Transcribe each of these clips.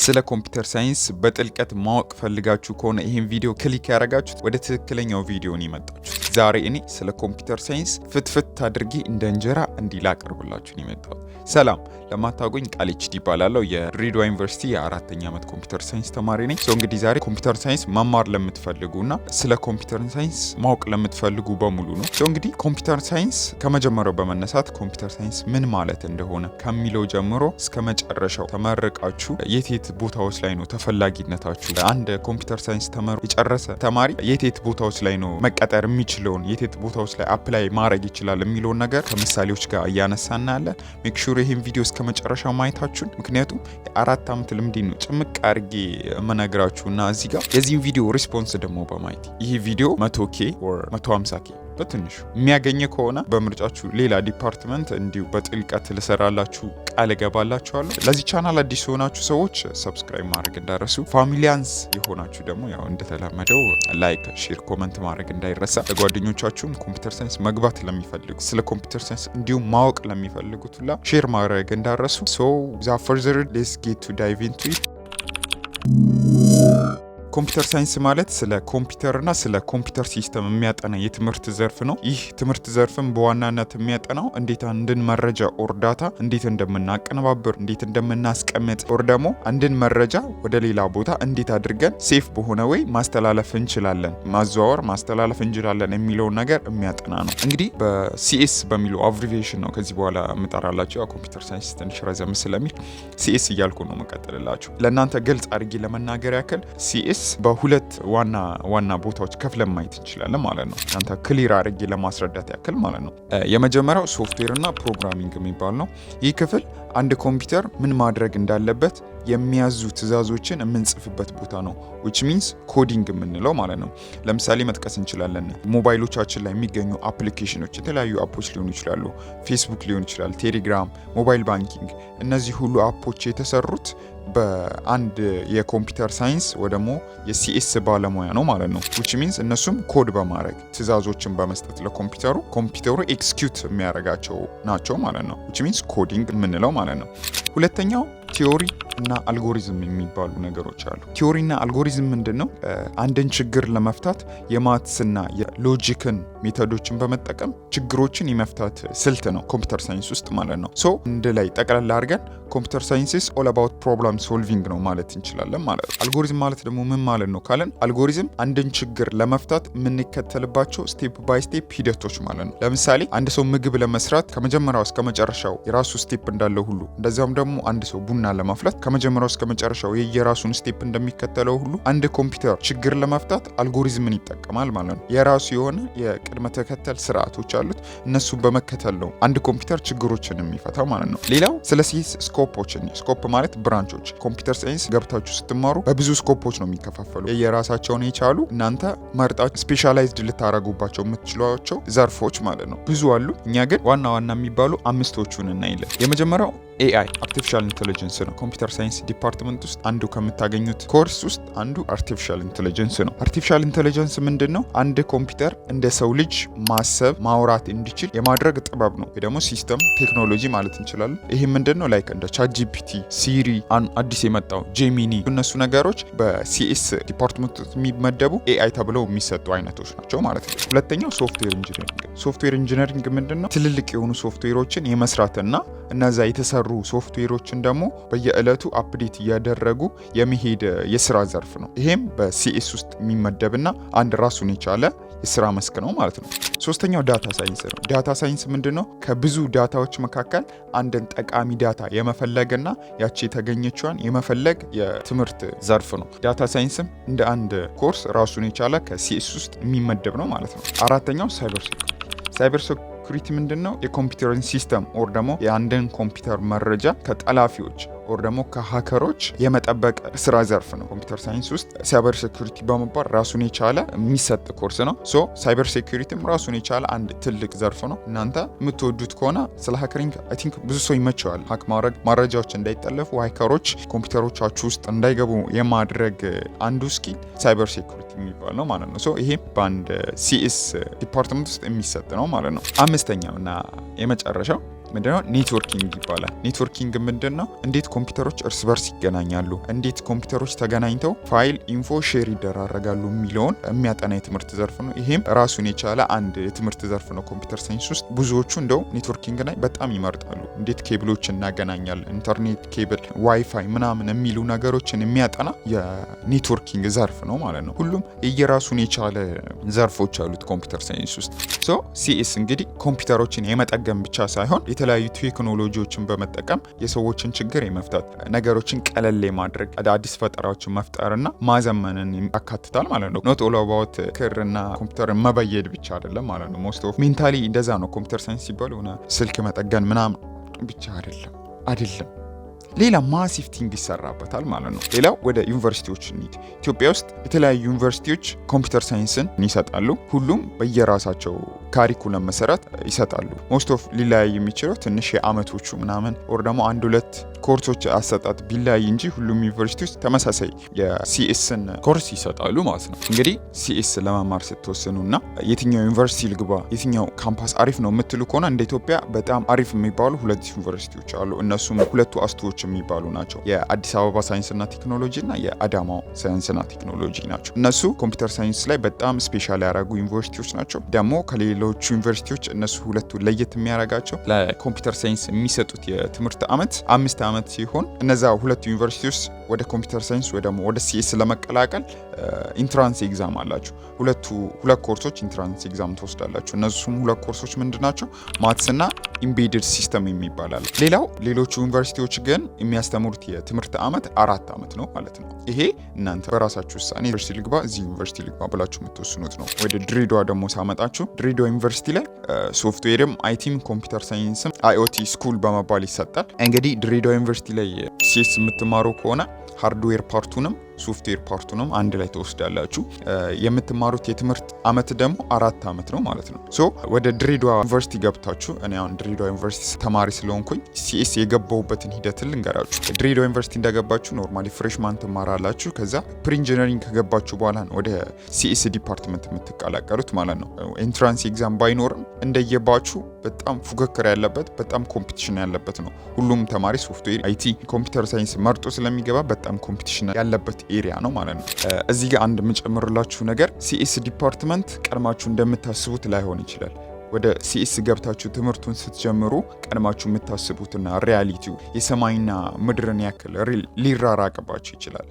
ስለ ኮምፒውተር ሳይንስ በጥልቀት ማወቅ ፈልጋችሁ ከሆነ ይህን ቪዲዮ ክሊክ ያደረጋችሁት ወደ ትክክለኛው ቪዲዮ ነው የመጣችሁት። ዛሬ እኔ ስለ ኮምፒውተር ሳይንስ ፍትፍት አድርጌ እንደ እንጀራ እንዲህ ላቀርብላችሁ ነው የመጣሁት። ሰላም፣ ለማታውቁኝ ቃል ኤችዲ ይባላለሁ። የድሬዳዋ ዩኒቨርሲቲ የአራተኛ ዓመት ኮምፒውተር ሳይንስ ተማሪ ነኝ። እንግዲህ ዛሬ ኮምፒውተር ሳይንስ መማር ለምትፈልጉና ስለ ኮምፒውተር ሳይንስ ማወቅ ለምትፈልጉ በሙሉ ነው። እንግዲህ ኮምፒውተር ሳይንስ ከመጀመሪያው በመነሳት ኮምፒውተር ሳይንስ ምን ማለት እንደሆነ ከሚለው ጀምሮ እስከ መጨረሻው ተመርቃችሁ የት ቦታዎች ላይ ነው ተፈላጊነታችሁ፣ አንድ ኮምፒውተር ሳይንስ ተመርቆ የጨረሰ ተማሪ የት ቦታዎች ላይ ነው መቀጠር የሚችለውን፣ የት ቦታዎች ላይ አፕላይ ማድረግ ይችላል የሚለውን ነገር ከምሳሌዎች ጋር እያነሳና ያለን ሜክ ሹር ይህን ቪዲዮ እስከ መጨረሻው ማየታችሁን፣ ምክንያቱም የአራት ዓመት ልምድ ነው ጭምቅ አድርጌ የምነግራችሁና እዚህ ጋር የዚህን ቪዲዮ ሪስፖንስ ደግሞ በማየት ይህ ቪዲዮ 100K or 150K በትንሹ የሚያገኝ ከሆነ በምርጫችሁ ሌላ ዲፓርትመንት እንዲሁ በጥልቀት ልሰራላችሁ ቃል እገባላችኋለሁ። ለዚህ ቻናል አዲስ የሆናችሁ ሰዎች ሰብስክራይብ ማድረግ እንዳይረሱ፣ ፋሚሊያንስ የሆናችሁ ደግሞ ያው እንደተለመደው ላይክ፣ ሼር፣ ኮመንት ማድረግ እንዳይረሳ። ለጓደኞቻችሁም ኮምፒውተር ሳይንስ መግባት ለሚፈልጉ ስለ ኮምፒውተር ሳይንስ እንዲሁም ማወቅ ለሚፈልጉት ሁላ ሼር ማድረግ እንዳይረሱ። ሶ ዛ ፈርዘር ሌትስ ጌት ቱ ዳይቭ ኢንቱ ኢት። ኮምፒውተር ሳይንስ ማለት ስለ ኮምፒውተርና ስለ ኮምፒውተር ሲስተም የሚያጠና የትምህርት ዘርፍ ነው። ይህ ትምህርት ዘርፍም በዋናነት የሚያጠናው እንዴት አንድን መረጃ ኦር ዳታ እንዴት እንደምናቀነባብር፣ እንዴት እንደምናስቀምጥ ኦር ደግሞ አንድን መረጃ ወደ ሌላ ቦታ እንዴት አድርገን ሴፍ በሆነ ወይ ማስተላለፍ እንችላለን፣ ማዘዋወር ማስተላለፍ እንችላለን የሚለውን ነገር የሚያጠና ነው። እንግዲህ በሲኤስ በሚለው አብሪቬሽን ነው ከዚህ በኋላ የምጠራላችሁ። ኮምፒውተር ሳይንስ ትንሽ ረዘም ስለሚል ሲኤስ እያልኩ ነው መቀጠልላችሁ። ለእናንተ ግልጽ አድርጌ ለመናገር ያክል ሲኤስ በሁለት ዋና ቦታዎች ከፍለን ማየት እንችላለን ማለት ነው። አንተ ክሊር አድርጌ ለማስረዳት ያክል ማለት ነው። የመጀመሪያው ሶፍትዌር እና ፕሮግራሚንግ የሚባል ነው። ይህ ክፍል አንድ ኮምፒውተር ምን ማድረግ እንዳለበት የሚያዙ ትዕዛዞችን የምንጽፍበት ቦታ ነው። which means ኮዲንግ የምንለው ማለት ነው። ለምሳሌ መጥቀስ እንችላለን። ሞባይሎቻችን ላይ የሚገኙ አፕሊኬሽኖች የተለያዩ አፖች ሊሆኑ ይችላሉ። ፌስቡክ ሊሆን ይችላል፣ ቴሌግራም፣ ሞባይል ባንኪንግ። እነዚህ ሁሉ አፖች የተሰሩት በአንድ የኮምፒውተር ሳይንስ ወይ ደግሞ የሲኤስ ባለሙያ ነው ማለት ነው። which means እነሱም ኮድ በማድረግ ትዕዛዞችን በመስጠት ኮምፒውተሩ ኤክስኪዩት የሚያደርጋቸው ናቸው ማለት ነው። which means ኮዲንግ የምንለው ማለት ነው። ሁለተኛው ቲዮሪ እና አልጎሪዝም የሚባሉ ነገሮች አሉ። ቲዮሪ እና አልጎሪዝም ምንድነው? አንድን ችግር ለመፍታት የማትስና የሎጂክን ሜቶዶችን በመጠቀም ችግሮችን የመፍታት ስልት ነው ኮምፒውተር ሳይንስ ውስጥ ማለት ነው። ሶ እንደ ላይ ጠቅላላ አድርገን ኮምፒውተር ሳይንስ ኢዝ ኦል አባውት ፕሮብለም ሶልቪንግ ነው ማለት እንችላለን ማለት ነው። አልጎሪዝም ማለት ደግሞ ምን ማለት ነው ካለን፣ አልጎሪዝም አንድን ችግር ለመፍታት የምንከተልባቸው ስቴፕ ባይ ስቴፕ ሂደቶች ማለት ነው። ለምሳሌ አንድ ሰው ምግብ ለመስራት ከመጀመሪያው እስከ መጨረሻው የራሱ ስቴፕ እንዳለው ሁሉ፣ እንደዚያም ደግሞ አንድ ሰው ቡና ለማፍላት ከመጀመሪያው እስከ መጨረሻው የየራሱን ስቴፕ እንደሚከተለው ሁሉ አንድ ኮምፒውተር ችግር ለመፍታት አልጎሪዝምን ይጠቀማል ማለት ነው። የራሱ የሆነ የቅድመ ተከተል ስርዓቶች አሉት። እነሱን በመከተል ነው አንድ ኮምፒውተር ችግሮችን የሚፈታው ማለት ነው። ሌላው ስለ ሲስ ስኮፖችን፣ ስኮፕ ማለት ብራንቾች። ኮምፒውተር ሳይንስ ገብታችሁ ስትማሩ በብዙ ስኮፖች ነው የሚከፋፈሉ። የየራሳቸውን የቻሉ እናንተ መርጣችሁ ስፔሻላይዝድ ልታረጉባቸው የምትችሏቸው ዘርፎች ማለት ነው። ብዙ አሉ። እኛ ግን ዋና ዋና የሚባሉ አምስቶቹን እናይለን። የመጀመሪያው ኤአይ አርቲፊሻል ኢንተለጀንስ ነው። ኮምፒውተር ሳይንስ ዲፓርትመንት ውስጥ አንዱ ከምታገኙት ኮርስ ውስጥ አንዱ አርቲፊሻል ኢንተለጀንስ ነው። አርቲፊሻል ኢንተለጀንስ ምንድን ነው? አንድ ኮምፒውተር እንደ ሰው ልጅ ማሰብ ማውራት እንዲችል የማድረግ ጥበብ ነው፣ ወይ ደግሞ ሲስተም ቴክኖሎጂ ማለት እንችላለን። ይሄ ምንድን ነው? ላይክ እንደ ቻትጂፒቲ፣ ሲሪ፣ አዲስ የመጣው ጄሚኒ፣ እነሱ ነገሮች በሲኤስ ዲፓርትመንት የሚመደቡ ኤአይ ተብለው የሚሰጡ አይነቶች ናቸው ማለት ነው። ሁለተኛው ሶፍትዌር ኢንጂነሪንግ። ሶፍትዌር ኢንጂነሪንግ ምንድን ነው? ትልልቅ የሆኑ ሶፍትዌሮችን የመስራትና እነዛ የተሰሩ ሶፍትዌሮችን ደግሞ በየዕለቱ አፕዴት እያደረጉ የመሄድ የስራ ዘርፍ ነው። ይሄም በሲኤስ ውስጥ የሚመደብና አንድ ራሱን የቻለ የስራ መስክ ነው ማለት ነው። ሶስተኛው ዳታ ሳይንስ ነው። ዳታ ሳይንስ ምንድነው? ከብዙ ዳታዎች መካከል አንድን ጠቃሚ ዳታ የመፈለግና ያቺ የተገኘችዋን የመፈለግ የትምህርት ዘርፍ ነው። ዳታ ሳይንስም እንደ አንድ ኮርስ ራሱን የቻለ ከሲኤስ ውስጥ የሚመደብ ነው ማለት ነው። አራተኛው ሳይበር ሴኩሪቲ ምንድነው? የኮምፒውተርን ሲስተም ኦር ደግሞ የአንድን ኮምፒውተር መረጃ ከጠላፊዎች ኦር ደግሞ ከሀከሮች የመጠበቅ ስራ ዘርፍ ነው። ኮምፒውተር ሳይንስ ውስጥ ሳይበር ሴኩሪቲ በመባል ራሱን የቻለ የሚሰጥ ኮርስ ነው። ሶ ሳይበር ሴኩሪቲም ራሱን የቻለ አንድ ትልቅ ዘርፍ ነው። እናንተ የምትወዱት ከሆነ ስለ ሃከሪንግ አይ ቲንክ ብዙ ሰው ይመቸዋል። ሀክ ማድረግ፣ መረጃዎች እንዳይጠለፉ፣ ሃከሮች ኮምፒውተሮቻችሁ ውስጥ እንዳይገቡ የማድረግ አንዱ ስኪል ሳይበር ሴኩሪቲ የሚባል ነው ማለት ነው። ሶ ይሄም በአንድ ሲኤስ ዲፓርትመንት ውስጥ የሚሰጥ ነው ማለት ነው። አምስተኛው እና የመጨረሻው ምንድነው ኔትወርኪንግ ይባላል። ኔትወርኪንግ ምንድነው? እንዴት ኮምፒውተሮች እርስ በርስ ይገናኛሉ፣ እንዴት ኮምፒውተሮች ተገናኝተው ፋይል ኢንፎ ሼር ይደራረጋሉ የሚለውን የሚያጠና የትምህርት ዘርፍ ነው። ይሄም ራሱን የቻለ አንድ የትምህርት ዘርፍ ነው ኮምፒውተር ሳይንስ ውስጥ። ብዙዎቹ እንደው ኔትወርኪንግ ላይ በጣም ይመርጣሉ። እንዴት ኬብሎች እናገናኛለን፣ ኢንተርኔት ኬብል፣ ዋይፋይ ምናምን የሚሉ ነገሮችን የሚያጠና የኔትወርኪንግ ዘርፍ ነው ማለት ነው። ሁሉም የየራሱን የቻለ ዘርፎች አሉት ኮምፒውተር ሳይንስ ውስጥ። ሲኤስ እንግዲህ ኮምፒውተሮችን የመጠገን ብቻ ሳይሆን የተለያዩ ቴክኖሎጂዎችን በመጠቀም የሰዎችን ችግር የመፍታት ነገሮችን ቀለል ማድረግ አዳዲስ ፈጠራዎችን መፍጠርና ማዘመንን ያካትታል ማለት ነው። ኖት ኦል አባውት ክርና ኮምፒውተርን መበየድ ብቻ አይደለም ማለት ነው። ሞስት ኦፍ ሜንታሊ እንደዛ ነው ኮምፒውተር ሳይንስ ሲባል ሆነ ስልክ መጠገን ምናምን ብቻ አይደለም። ሌላ ማሲቭ ቲንግ ይሰራበታል ማለት ነው። ሌላው ወደ ዩኒቨርሲቲዎች እንሂድ። ኢትዮጵያ ውስጥ የተለያዩ ዩኒቨርሲቲዎች ኮምፒውተር ሳይንስን ይሰጣሉ። ሁሉም በየራሳቸው ካሪኩለም መሰረት ይሰጣሉ። ሞስት ኦፍ ሊለያይ የሚችለው ትንሽ የአመቶቹ ምናምን ወር ደግሞ 1-2 ኮርሶች አሰጣጥ ቢለያይ እንጂ ሁሉም ዩኒቨርሲቲዎች ተመሳሳይ የሲኤስን ኮርስ ይሰጣሉ ማለት ነው። እንግዲህ ሲኤስ ለመማር ስትወስኑና የትኛው ዩኒቨርሲቲ ልግባ፣ የትኛው ካምፓስ አሪፍ ነው የምትሉ ከሆነ እንደ ኢትዮጵያ በጣም አሪፍ የሚባሉ 2 ዩኒቨርሲቲዎች አሉ። እነሱም ሁለቱ አስቶዎች የሚባሉ ናቸው። የአዲስ አበባ ሳይንስና ቴክኖሎጂ እና የአዳማው ሳይንስና ቴክኖሎጂ ናቸው። እነሱ ኮምፒውተር ሳይንስ ላይ በጣም ስፔሻል ያደረጉ ዩኒቨርሲቲዎች ናቸው። ደግሞ ከሌሎቹ ዩኒቨርሲቲዎች እነሱ ሁለቱ ለየት የሚያደርጋቸው ለኮምፒውተር ሳይንስ የሚሰጡት የትምህርት ዓመት 5 ዓመት ሲሆን እነዛ ሁለቱ ዩኒቨርሲቲዎች ወደ ኮምፒውተር ሳይንስ ወይ ደግሞ ወደ ሲኤስ ለመቀላቀል ኢንትራንስ ኤግዛም አላችሁ። ሁለት ኮርሶች ኢንትራንስ ኤግዛም ትወስዳላችሁ። እነሱም 2 ኮርሶች ምንድናቸው? ማትስ እና ኢምቤድድ ሲስተም የሚባላል። ሌሎቹ ዩኒቨርሲቲዎች ግን የሚያስተምሩት የትምህርት ዓመት 4 ዓመት ነው ማለት ነው። ይሄ እናንተ በራሳችሁ ውሳኔ ዩኒቨርሲቲ ልግባ፣ እዚህ ዩኒቨርሲቲ ልግባ ብላችሁ የምትወስኑት ነው። ወደ ድሬዳዋ ደግሞ ሳመጣችሁ ድሬዳዋ ዩኒቨርሲቲ ላይ ሶፍትዌርም አይቲም ኮምፒውተር ሳይንስም አይኦቲ ስኩል በመባል ይሰጣል። እንግዲህ ድሬዳዋ ዩኒቨርሲቲ ላይ ሲኤስ የምትማሩ ከሆነ ሃርድዌር ፓርቱንም ሶፍትዌር ፓርቱንም አንድ ላይ ተወስዳላችሁ። የምትማሩት የትምህርት ዓመት ደግሞ 4 ዓመት ነው ማለት ነው። ወደ ድሬዳዋ ዩኒቨርሲቲ ገብታችሁ እኔ አሁን ድሬዳዋ ዩኒቨርሲቲ ተማሪ ስለሆንኩኝ ሲኤስ የገባሁበትን ሂደት ልንገራችሁ። ድሬዳዋ ዩኒቨርሲቲ እንደገባችሁ ኖርማሊ ፍሬሽማን ትማራላችሁ። ከዛ ፕሪኢንጂነሪንግ ከገባችሁ በኋላ ነው ወደ ሲኤስ ዲፓርትመንት የምትቀላቀሉት ማለት ነው። ኤንትራንስ ኤግዛም ባይኖርም እንደየባችሁ በጣም ፉክክር ያለበት በጣም ኮምፒቲሽን ያለበት ነው። ሁሉም ተማሪ ሶፍትዌር፣ አይቲ፣ ኮምፒውተር ሳይንስ መርጦ ስለሚገባ በጣም ኮምፒቲሽን ያለበት ኤሪያ ነው ማለት ነው። እዚህ ጋር አንድ የምጨምርላችሁ ነገር ሲኤስ ዲፓርትመንት ቀድማችሁ እንደምታስቡት ላይሆን ይችላል። ወደ ሲኤስ ገብታችሁ ትምህርቱን ስትጀምሩ ቀድማችሁ የምታስቡትና ሪያሊቲው የሰማይና ምድርን ያክል ሊራራቅባችሁ ይችላል።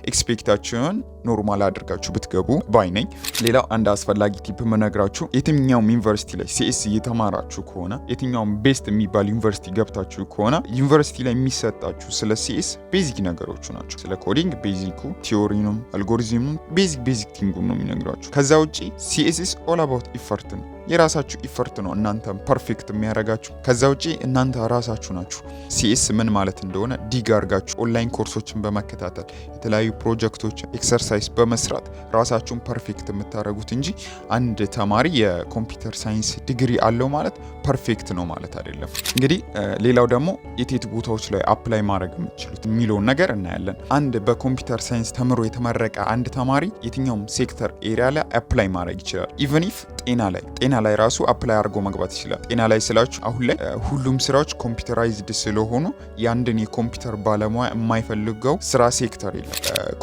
ኤክስፔክታችሁን ኖርማል አድርጋችሁ ብትገቡ ባይ ነኝ። ሌላው አንድ አስፈላጊ ቲፕ የምነግራችሁ የትኛውም ዩኒቨርሲቲ ላይ ሲኤስ እየተማራችሁ ከሆነ የትኛውም ቤስት የሚባል ዩኒቨርሲቲ ገብታችሁ ከሆነ ዩኒቨርሲቲ ላይ የሚሰጣችሁ ስለ ሲኤስ ቤዚክ ነገሮቹ ናቸው። ስለ ኮዲንግ ቤዚኩ፣ ቲዮሪኑም፣ አልጎሪዝሙም ቤዚክ ቲንጉም ነው የሚነግራችሁ። ከዛ ውጪ ሲኤስ ኢዝ ኦል አባውት ኢፈርት ነው። የራሳችሁ ኢፈርት ነው እናንተም ፐርፌክት የሚያደርጋችሁ። ከዛ ውጪ እናንተ ራሳችሁ ናችሁ ሲኤስ ምን ማለት እንደሆነ ዲግ አርጋችሁ ኦንላይን ኮርሶችን በመከታተል የተለያዩ ፕሮጀክቶችን ኤክሰርሳይዝ በመስራት ራሳችሁን ፐርፌክት የምታደርጉት እንጂ አንድ ተማሪ የኮምፒውተር ሳይንስ ዲግሪ አለው ማለት ፐርፌክት ነው ማለት አይደለም። እንግዲህ ሌላው ደግሞ የቴት ቦታዎች ላይ አፕላይ ማድረግ የምትችሉት የሚለውን ነገር እናያለን። አንድ በኮምፒውተር ሳይንስ ተምሮ የተመረቀ አንድ ተማሪ የትኛውም ሴክተር ኤሪያ ላይ አፕላይ ማድረግ ይችላል። ኢቨን ኢፍ ጤና ላይ ራሱ አፕላይ አድርጎ መግባት ይችላል። ጤና ላይ ስላችሁ አሁን ላይ ሁሉም ስራዎች ኮምፒውተራይዝድ ስለሆኑ የአንድን የኮምፒውተር ባለሙያ የማይፈልገው ስራ ሴክተር የለም።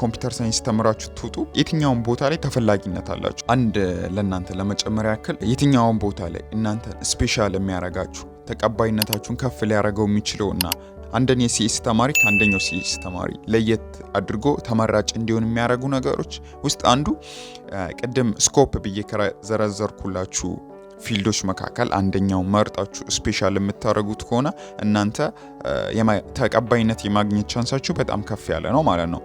ኮምፒውተር ሳይንስ ተምራችሁ ትውጡ የትኛውን ቦታ ላይ ተፈላጊነት አላችሁ። አንድ ለእናንተ ለመጨመር ያክል የትኛውን ቦታ ላይ እናንተ ስፔሻል የሚያረጋችሁ ተቀባይነታችሁን ከፍ ሊያደርገው የሚችለውና አንደኛ የሲኤስ ተማሪ ከአንደኛው ሲኤስ ተማሪ ለየት አድርጎ ተመራጭ እንዲሆን የሚያደርጉ ነገሮች ውስጥ አንዱ ቅድም ስኮፕ ብዬ ከዘረዘርኩላችሁ ፊልዶች መካከል አንደኛው መርጣችሁ ስፔሻል የምታደርጉት ከሆነ እናንተ ተቀባይነት የማግኘት ቻንሳችሁ በጣም ከፍ ያለ ነው ማለት ነው።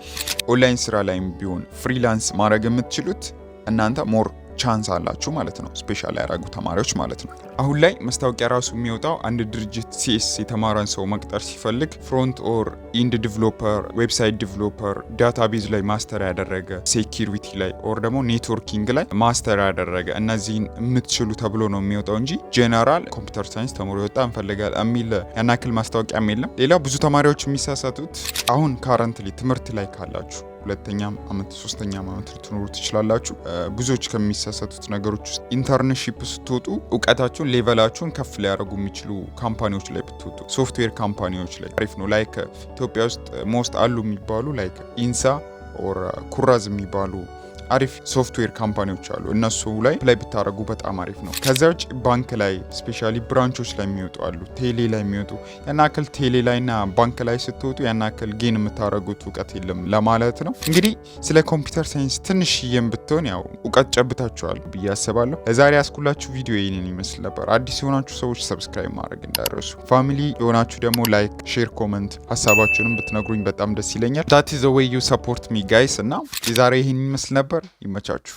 ኦንላይን ስራ ላይም ቢሆን ፍሪላንስ ማድረግ የምትችሉት እናንተ ሞር ቻንስ አላችሁ ማለት ነው። ስፔሻል ያደረጉ ተማሪዎች ማለት ነው። አሁን ላይ መስታወቂያ ራሱ የሚወጣው አንድ ድርጅት ሲኤስ የተማረን ሰው መቅጠር ሲፈልግ ፍሮንት ኦር ኢንድ ዲቨሎፐር፣ ዌብሳይት ዲቨሎፐር፣ ዳታቤዝ ላይ ማስተር ያደረገ፣ ሴኪሪቲ ላይ ኦር ደግሞ ኔትወርኪንግ ላይ ማስተር ያደረገ እነዚህን የምትችሉ ተብሎ ነው የሚወጣው እንጂ ጄነራል ኮምፒውተር ሳይንስ ተምሮ የወጣ እንፈልጋል የሚል ያናክል ማስታወቂያም የለም። ሌላው ብዙ ተማሪዎች የሚሳሳቱት አሁን ካረንትሊ ትምህርት ላይ ካላችሁ ሁለተኛም አመት ሶስተኛም አመት ልትኖሩ ትችላላችሁ። ብዙዎች ከሚሳሳቱት ነገሮች ውስጥ ኢንተርንሺፕ ስትወጡ እውቀታችሁን ሌቨላችሁን ከፍ ሊያደርጉ የሚችሉ ካምፓኒዎች ላይ ብትወጡ፣ ሶፍትዌር ካምፓኒዎች ላይ አሪፍ ነው። ላይክ ኢትዮጵያ ውስጥ ሞስት አሉ የሚባሉ ላይክ ኢንሳ ኦር ኩራዝ የሚባሉ አሪፍ ሶፍትዌር ካምፓኒዎች አሉ። እነሱ ላይ ብታደርጉ በጣም አሪፍ ነው። ከዛ ውጭ ባንክ ላይ ስፔሻሊ ብራንቾች ላይ የሚወጡ አሉ፣ ቴሌ ላይ የሚወጡ ያናክል ቴሌ ላይና ባንክ ላይ ስትወጡ ያናክል ጌን የምታደርጉት እውቀት የለም ለማለት ነው። እንግዲህ ስለ ኮምፒውተር ሳይንስ ትንሽዬም ብትሆን ያው እውቀት ጨብታችኋል ብዬ አስባለሁ። ለዛሬ ያስኩላችሁ ቪዲዮ ይህንን ይመስል ነበር። አዲስ የሆናችሁ ሰዎች ሰብስክራይብ ማድረግ እንዳይረሱ፣ ፋሚሊ የሆናችሁ ደግሞ ላይክ፣ ሼር፣ ኮመንት ሀሳባችሁንም ብትነግሩኝ በጣም ደስ ይለኛል። ዛት ኢዝ ዘ ዌይ ዩ ሰፖርት ሚ ጋይስ። እና የዛሬ ይህን ይመስል ነበር። ይመቻችሁ።